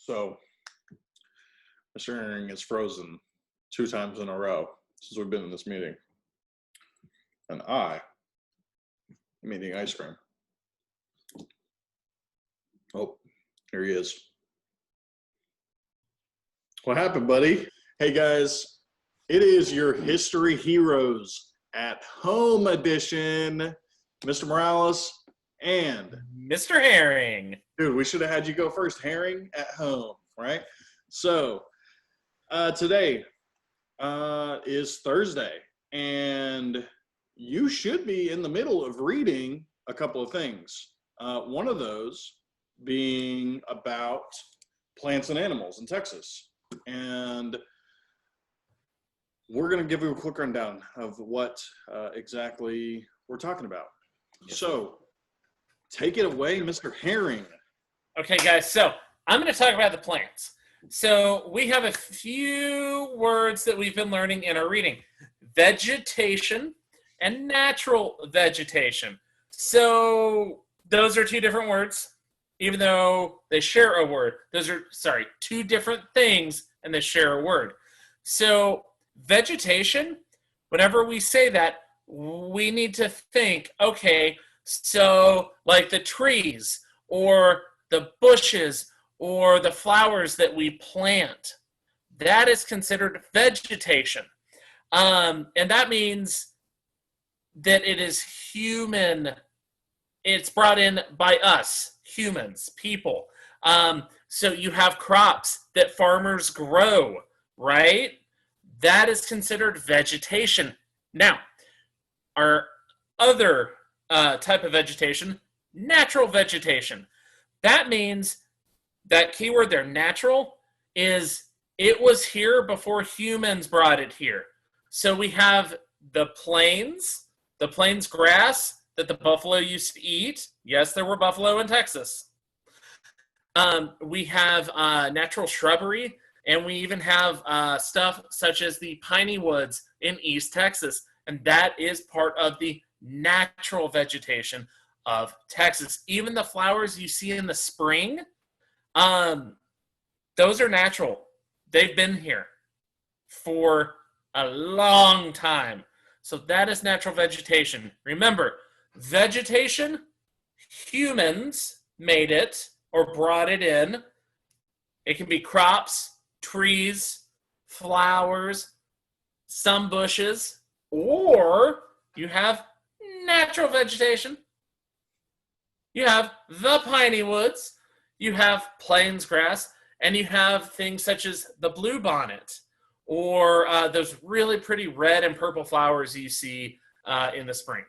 So, Mr. Herring is frozen 2 times in a row since we've been in this meeting. And I am eating ice cream. Oh, here he is. What happened, buddy? Hey, guys, it is your History Heroes at Home edition. Mr. Morales and Mr. Herring. Dude, we should have had you go first. Herring at home, right? So, today is Thursday, and you should be in the middle of reading a couple of things. One of those being about plants and animals in Texas. And we're going to give you a quick rundown of what exactly we're talking about. So, take it away, Mr. Herring. Okay, guys, so I'm going to talk about the plants. So we have a few words that we've been learning in our reading. Vegetation and natural vegetation. So those are two different words, even though they share a word. Those are, two different things, and they share a word. So vegetation, whenever we say that, we need to think, okay, so like the trees or the bushes or the flowers that we plant, that is considered vegetation. And that means that it is human. It's brought in by us, humans, people. So you have crops that farmers grow, right? That is considered vegetation. Now, our other type of vegetation, natural vegetation. That means that keyword there, natural, is it was here before humans brought it here. So we have the plains grass that the buffalo used to eat. Yes, there were buffalo in Texas. We have natural shrubbery, and we even have stuff such as the piney woods in East Texas. And that is part of the natural vegetation of Texas. Even the flowers you see in the spring, those are natural. They've been here for a long time. So that is natural vegetation. Remember, vegetation, humans made it or brought it in. It can be crops, trees, flowers, some bushes, or you have natural vegetation. You have the piney woods, you have plains grass, and you have things such as the bluebonnet, or those really pretty red and purple flowers you see in the spring.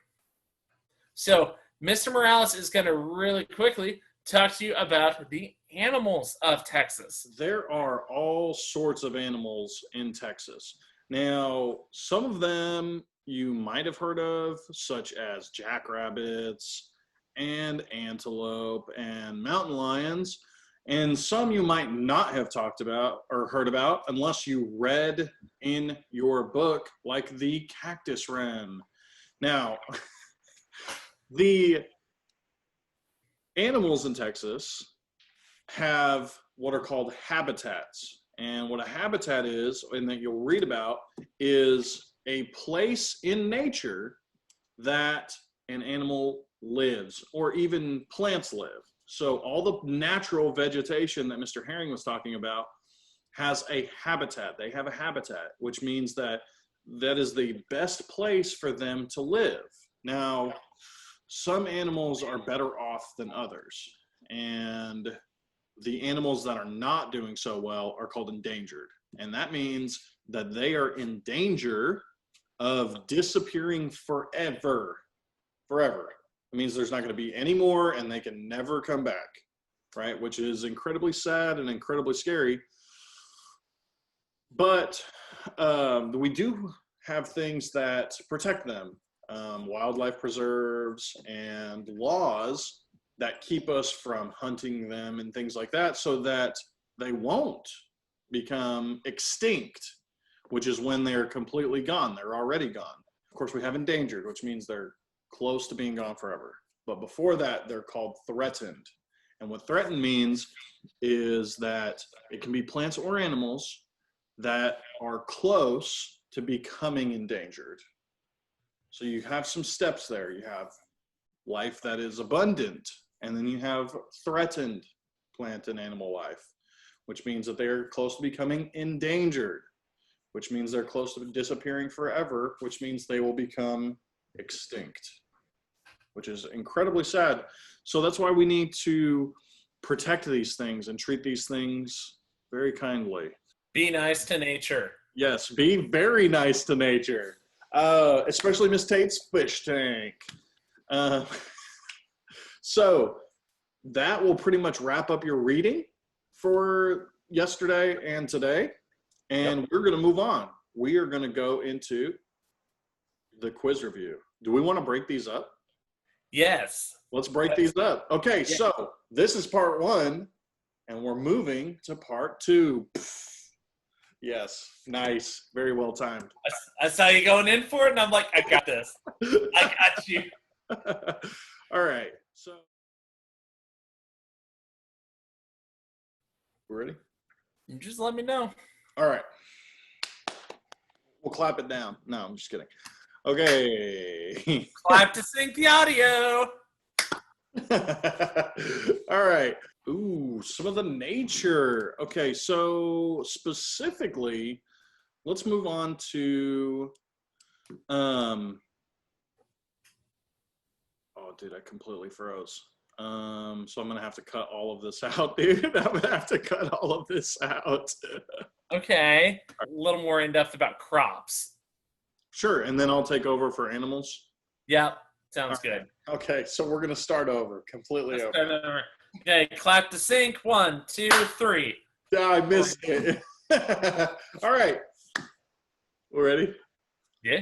So Mr. Morales is going to really quickly talk to you about the animals of Texas. There are all sorts of animals in Texas. Now, some of them you might have heard of, such as jackrabbits and antelope and mountain lions, and some you might not have talked about or heard about unless you read in your book, like the cactus wren. Now, the animals in Texas have what are called habitats. And what a habitat is, and that you'll read about, is a place in nature that an animal lives, or even plants live. So all the natural vegetation that Mr. Herring was talking about has a habitat. They have a habitat, which means that that is the best place for them to live. Now, some animals are better off than others, and the animals that are not doing so well are called endangered. And that means that they are in danger of disappearing forever. Forever. It means there's not going to be any more, and they can never come back, right? Which is incredibly sad and incredibly scary. But we do have things that protect them. Wildlife preserves and laws that keep us from hunting them and things like that, so that they won't become extinct, which is when they're completely gone. They're already gone. Of course, we have endangered, which means they're close to being gone forever. But before that, they're called threatened. And what threatened means is that it can be plants or animals that are close to becoming endangered. So you have some steps there. You have life that is abundant, and then you have threatened plant and animal life, which means that they're close to becoming endangered, which means they're close to disappearing forever, which means they will become extinct, which is incredibly sad. So that's why we need to protect these things and treat these things very kindly. Be nice to nature. Yes, be very nice to nature, especially Miss Tate's fish tank. So that will pretty much wrap up your reading for yesterday and today. And we're going to move on. We are going to go into the quiz review. Do we want to break these up? Yes. Let's break these up. Okay, so this is part 1, and we're moving to part 2. Yes, nice. Very well timed. I saw you going in for it, and I'm like, I got this. I got you. All right, so we're ready? You just let me know. All right. We'll clap it down. No, I'm just kidding. Okay. Clap to sync the audio. All right. Ooh, some of the nature. Okay, so specifically, let's move on to oh dude, I completely froze. So I'm gonna have to cut all of this out, dude. I'm gonna have to cut all of this out. Okay. A little more in depth about crops. Sure, and then I'll take over for animals. Yep. Sounds good. Okay, so we're gonna start over, completely over. Okay, clap to sync. 1, 2, 3. Yeah, I missed it. All right. We're ready? Yeah.